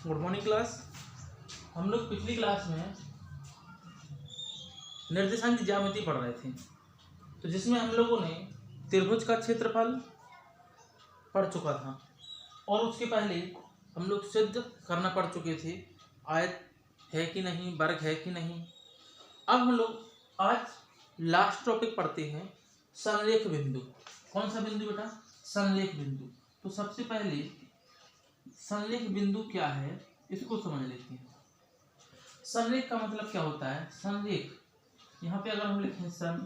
Good morning class. हम लोग पिछली क्लास में निर्देशांक ज्यामिति पढ़ रहे थे, तो जिसमें हम लोगों ने त्रिभुज का क्षेत्रफल पढ़ चुका था और उसके पहले हम लोग सिद्ध करना पढ़ चुके थे आयत है कि नहीं, वर्ग है कि नहीं। अब हम लोग आज लास्ट टॉपिक पढ़ते हैं संरेख बिंदु। कौन सा बिंदु बेटा? संरेख बिंदु। तो सबसे पहले संरेख बिंदु क्या है इसको समझ लेते हैं। संरेख का मतलब क्या होता है? संरेख यहाँ पे अगर हम लिखें सन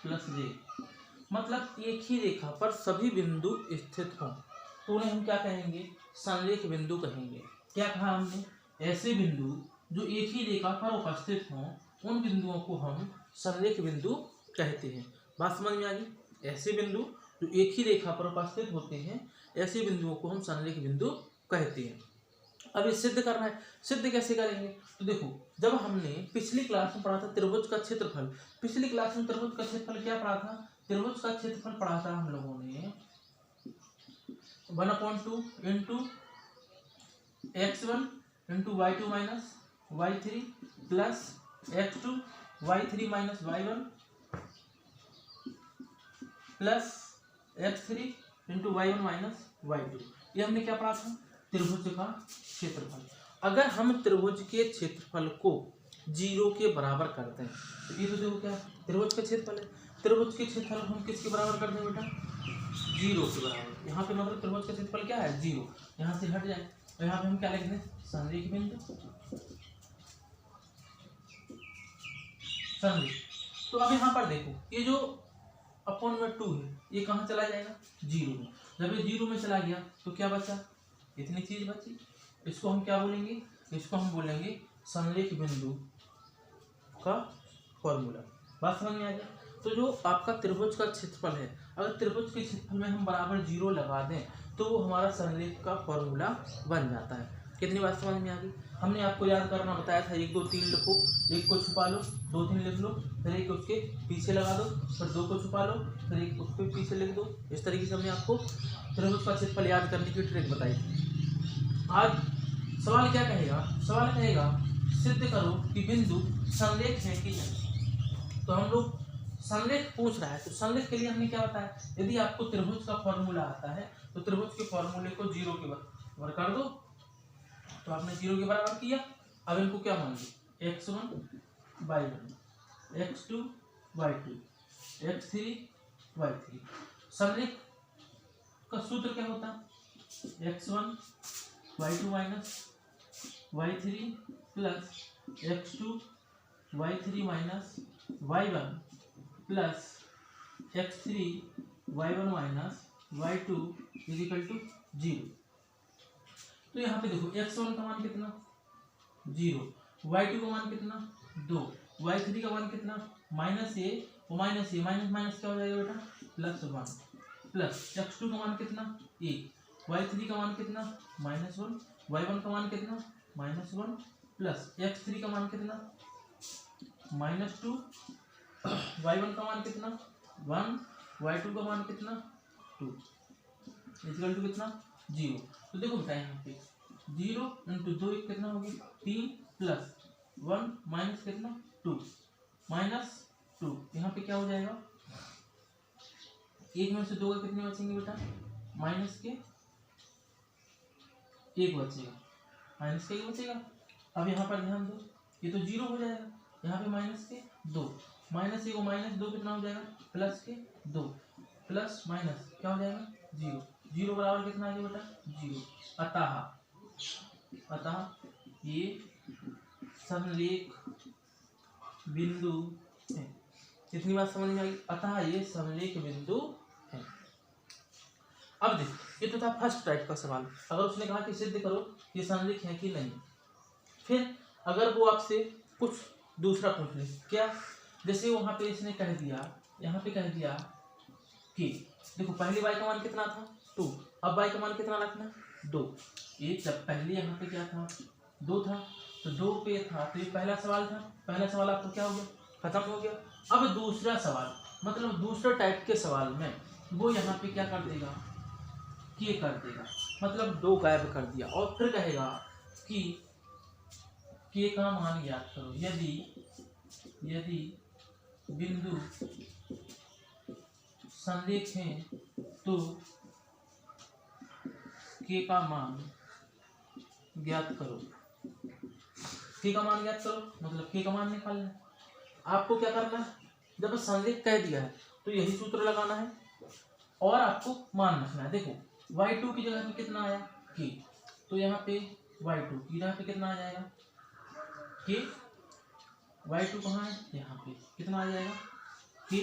प्लस रेख, मतलब एक ही रेखा पर सभी बिंदु स्थित हों तो उन्हें हम क्या कहेंगे? संरेख बिंदु कहेंगे। क्या कहा हमने? ऐसे बिंदु जो एक ही रेखा पर उपस्थित हों उन बिंदुओं को हम संरेख बिंदु कहते हैं। बात समझ में आ गई? ऐसे बिंदु जो एक ही रेखा पर उपस्थित होते हैं ऐसे बिंदुओं को हम संरेख बिंदु कहते हैं। अब ये सिद्ध करना है। सिद्ध कैसे करेंगे? तो देखो, जब हमने पिछली क्लास में पढ़ा था त्रिभुज का क्षेत्रफल, पिछली क्लास में त्रिभुज का क्षेत्रफल क्या पढ़ा था? त्रिभुज का क्षेत्रफल पढ़ा था हम लोगों ने 1/2 into x1 into y2 minus y3 plus x2 y3 minus y1 plus x3 into y1 minus y2। ये हमने क्या पढ़ा था? त्रिभुज का क्षेत्रफल। अगर हम त्रिभुज के क्षेत्रफल को 0 के बराबर करते हैं तो ये तो देखो क्या त्रिभुज का क्षेत्रफल है। त्रिभुज के क्षेत्रफल को हम किसके बराबर करते हैं बेटा? 0 के बराबर। यहाँ पे मतलब त्रिभुज का क्षेत्रफल क्या है? 0। यहाँ से हट जाए तो यहाँ पे हम क्या लिखते हैं? संरेख बिंदु। संरेख। तो अब यहाँ पर देखो, ये जो अपॉन में 2 है ये कहाँ चला जाएगा? 0 में। जब ये 0 में चला गया तो क्या बचा? इतनी चीज बची। इसको हम क्या बोलेंगे? इसको हम बोलेंगे संरेख बिंदु का फॉर्मूला। बात समझ में आ गया? तो जो आपका त्रिभुज का क्षेत्रफल है, अगर त्रिभुज के क्षेत्रफल में हम बराबर 0 लगा दें तो वो हमारा संरेख का फॉर्मूला बन जाता है। कितनी बात समझ में आ गई? हमने आपको याद करना बताया था 1 2 3 लिखो, एक को छुपा लो, 2 3 लिख लो, फिर एक उसके पीछे लगा दो, फिर 2 को छुपा लो, फिर एक उसके पीछे लिख दो। इस तरीके से हमने आपको त्रिभुज का क्षेत्रफल याद करने की ट्रिक बताई। आज सवाल क्या कहेगा? सवाल कहेगा सिद्ध करो कि बिंदु संरेख है कि नहीं। तो हम लोग संरेख पूछ रहा है, तो संरेख के लिए हमने क्या बताया? यदि आपको त्रिभुज का फॉर्मूला आता है तो त्रिभुज के फॉर्मूले को 0 के बराबर कर दो। तो आपने 0 के बराबर किया। अब इनको क्या मान लो? x1 y1, x2 y2, x3 y3। संरेख का सूत्र क्या होता है? x1 y2 minus y3 plus x2 y3 minus y1 plus x3 y1 minus y2 equal to 0। तो यहाँ पे देखो x1 का मान कितना? 0, y2 का मान कितना? 2, y3 का मान कितना? -a, और माइनस ए माइनस माइनस क्या हो जाएगा बेटा? +1 प्लस x2 का मान कितना? 1, y3 का मान कितना? -1, y1 का मान कितना? -1 प्लस x3 का मान कितना? -2, y1 का मान कितना? 1, y2 का मान कितना? 2 इक्वल टू कितना? 0। तो देखो बेटा यहाँ पे 0 इंटू 2 कितना हो गया? 3 प्लस 1 माइनस कितना? 2 माइनस 2। यहाँ पे क्या हो जाएगा? एक में से 2 का कितने बचेंगे बेटा? माइनस के 1 बचेगा, माइनस के 1 बचेगा। अब यहाँ पर ध्यान दो, ये तो 0 हो जाएगा, यहाँ पे माइनस के 2, माइनस 1 माइनस 2 कितना हो जाएगा? प्लस के 2 प्लस माइनस क्या हो जाएगा? 0। 0 बराबर कितना आ गया बेटा? 0। अतः ये संरेख बिंदु है। कितनी बात समझ में आई? अतः ये संरेख बिंदु है। अब देखो, ये तो था फर्स्ट टाइप का सवाल। अगर उसने कहा कि सिद्ध करो ये संरेख है कि नहीं, फिर अगर वो आपसे कुछ दूसरा पूछ ले, क्या? जैसे वहां पे इसने कह दिया, यहाँ पे कह दिया कि देखो पहली y का मान कितना था? 2, अब y का मान कितना रखना? 2। एक जब पहले यहाँ पे क्या था? 2 था, तो 2 पे था, तो ये पहला सवाल था। पहला सवाल आपको क्या हो गया? खत्म हो गया। अब दूसरा सवाल, मतलब दूसरा टाइप के सवाल में वो यहाँ पे क्या कर देगा? ये कर देगा, मतलब 2 गायब कर दिया और फिर कहेगा कि के का मान ज्ञात करो। यदि बिंदु संरेख है तो के का मान ज्ञात करो। के का मान ज्ञात करो मतलब के का मान निकालना है। आपको क्या करना है, जब संरेख कह दिया है तो यही सूत्र लगाना है और आपको मान रखना है। देखो y2 की जगह पे कितना आया के, तो यहाँ पे y2 की जगह पे कितना आ जाएगा के। y2 कहाँ है, यहाँ पे कितना आ जाएगा के,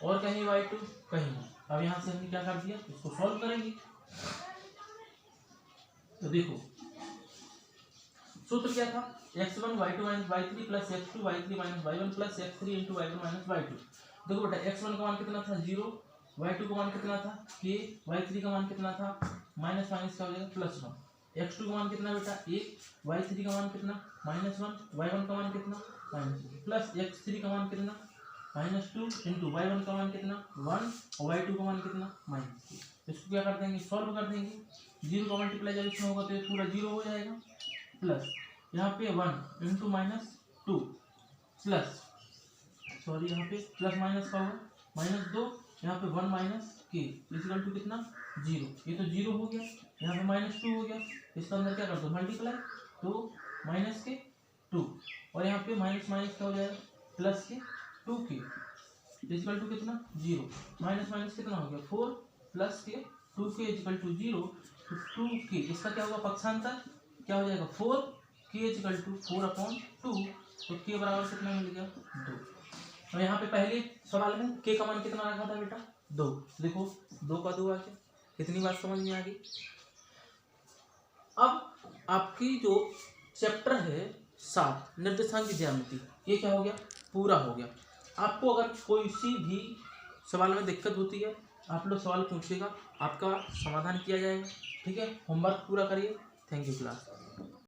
और कहीं y2 कहीं नहीं। अब यहाँ से हमने क्या कर दिया, इसको सॉल्व करेंगे। तो देखो सूत्र क्या था, x1 y2 minus y3 plus x2 y3 minus y1 plus x3 into y2 minus y2। देखो बेटा x1 का मान कितना था 0, y2 का मान कितना था k, y3 का मान कितना था माइनस माइनस का हो जाएगा प्लस 1, x2 का मान कितना बेटा 1, y3 का मान कितना -1, y1 का मान कितना -2 प्लस x3 का मान कितना -2 इंटू y1 का मान कितना 1 और y2 का मान कितना -3। इसको क्या कर देंगे, सॉल्व कर देंगे। 0 का मल्टीप्लाई जब इसमें होगा तो ये पूरा 0 हो जाएगा, प्लस यहाँ पे 1 इंटू -2 प्लस सॉरी यहाँ पे प्लस माइनस का होगा -2, यहाँ पे 1 माइनस के इक्वल टू कितना 0। ये तो 0 हो गया, यहाँ पे -2 हो गया, इसका अंदर क्या कर दो मल्टीप्लाई, तो माइनस के 2 और यहाँ पे माइनस माइनस क्या हो जाएगा प्लस के 2 के इक्वल टू कितना 0, माइनस माइनस कितना हो गया 4 प्लस के 2 के इक्वल टू 0। तो 2 के इसका क्या होगा पक्षांतर, क्या हो जाएगा 4 के इक्वल टू 4/2, तो के बराबर कितना मिल गया 2। और यहाँ पे पहले सवाल में के का मान कितना रखा था बेटा 2, देखो 2 का 2 आ गया। कितनी बात समझ में आ गई। अब आपकी जो चैप्टर है 7 निर्देशांक की ज्यामिति, ये क्या हो गया पूरा हो गया। आपको अगर कोई सी भी सवाल में दिक्कत होती है आप लोग सवाल पूछिएगा, आपका समाधान किया जाएगा। ठीक है, होमवर्क पूरा करिए। Thank you class.